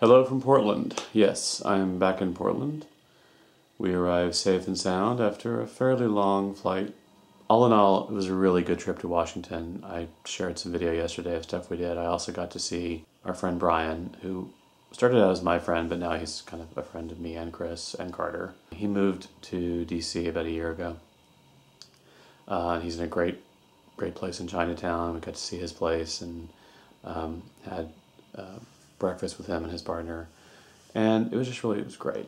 Hello from Portland. Yes, I'm back in Portland. We arrived safe and sound after a fairly long flight. All in all, it was a really good trip to Washington. I shared some video yesterday of stuff we did. I also got to see our friend Brian, who started out as my friend, but now he's kind of a friend of me and Chris and Carter. He moved to DC about a year ago. He's in a great place in Chinatown. We got to see his place and had breakfast with him and his partner, and it was great.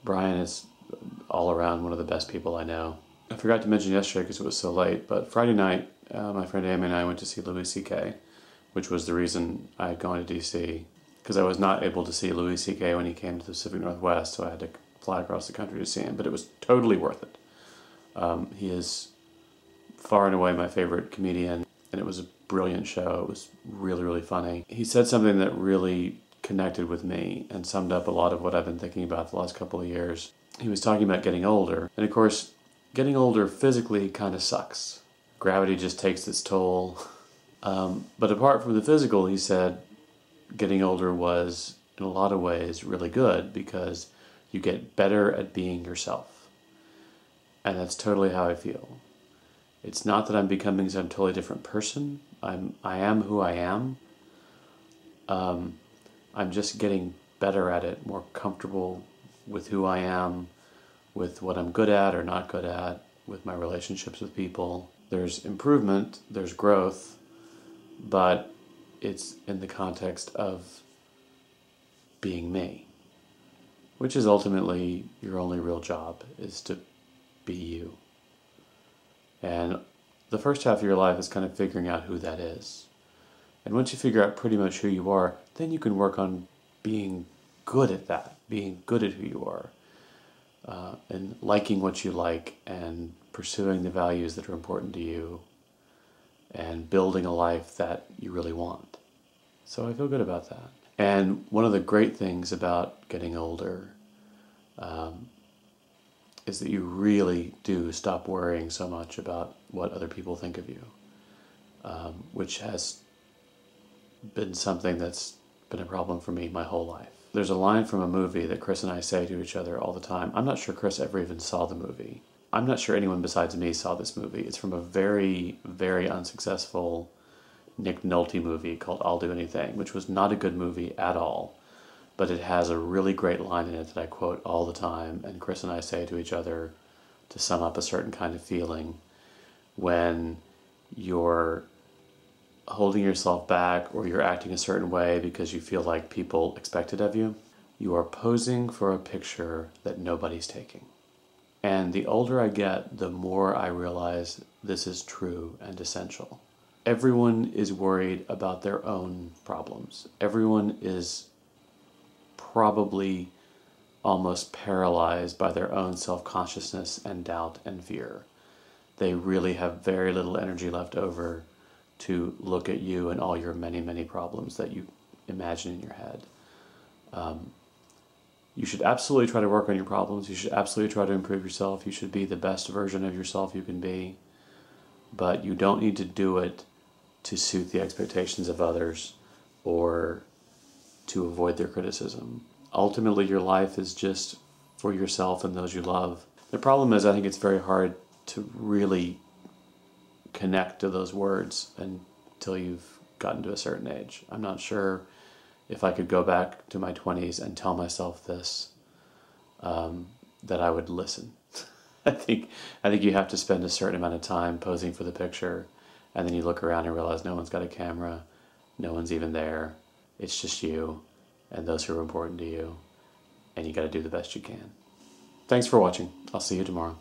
Brian is all around one of the best people I know. I forgot to mention yesterday because it was so late, but Friday night my friend Amy and I went to see Louis C.K., which was the reason I had gone to DC, because I was not able to see Louis C.K. when he came to the Pacific Northwest, so I had to fly across the country to see him, but it was totally worth it. He is far and away my favorite comedian, and it was a brilliant show. It was really, really funny. He said something that really connected with me and summed up a lot of what I've been thinking about the last couple of years. He was talking about getting older, and of course, getting older physically kind of sucks. Gravity just takes its toll. But apart from the physical, he said getting older was, in a lot of ways, really good because you get better at being yourself. And that's totally how I feel. It's not that I'm becoming some totally different person. I am who I am. I'm just getting better at it, more comfortable with who I am, with what I'm good at or not good at, with my relationships with people. There's improvement, there's growth, but it's in the context of being me, which is ultimately your only real job, is to be you. And the first half of your life is kind of figuring out who that is. And once you figure out pretty much who you are, then you can work on being good at that, being good at who you are, and liking what you like, and pursuing the values that are important to you, and building a life that you really want. So I feel good about that. And one of the great things about getting older is that you really do stop worrying so much about what other people think of you, which has been something that's been a problem for me my whole life. There's a line from a movie that Chris and I say to each other all the time. I'm not sure Chris ever even saw the movie. I'm not sure anyone besides me saw this movie. It's from a very, very unsuccessful Nick Nolte movie called I'll Do Anything, which was not a good movie at all. But it has a really great line in it that I quote all the time, and Chris and I say to each other to sum up a certain kind of feeling when you're holding yourself back or you're acting a certain way because you feel like people expect it of you. You are posing for a picture that nobody's taking. And the older I get, the more I realize this is true and essential. Everyone is worried about their own problems. Everyone is probably almost paralyzed by their own self-consciousness and doubt and fear. They really have very little energy left over to look at you and all your many, many problems that you imagine in your head. You should absolutely try to work on your problems. You should absolutely try to improve yourself. You should be the best version of yourself you can be. But you don't need to do it to suit the expectations of others or to avoid their criticism. Ultimately, your life is just for yourself and those you love. The problem is, I think it's very hard to really connect to those words until you've gotten to a certain age. I'm not sure if I could go back to my 20s and tell myself this, that I would listen. I think you have to spend a certain amount of time posing for the picture, and then you look around and realize no one's got a camera, no one's even there. It's just you and those who are important to you, and you got to do the best you can. Thanks for watching. I'll see you tomorrow.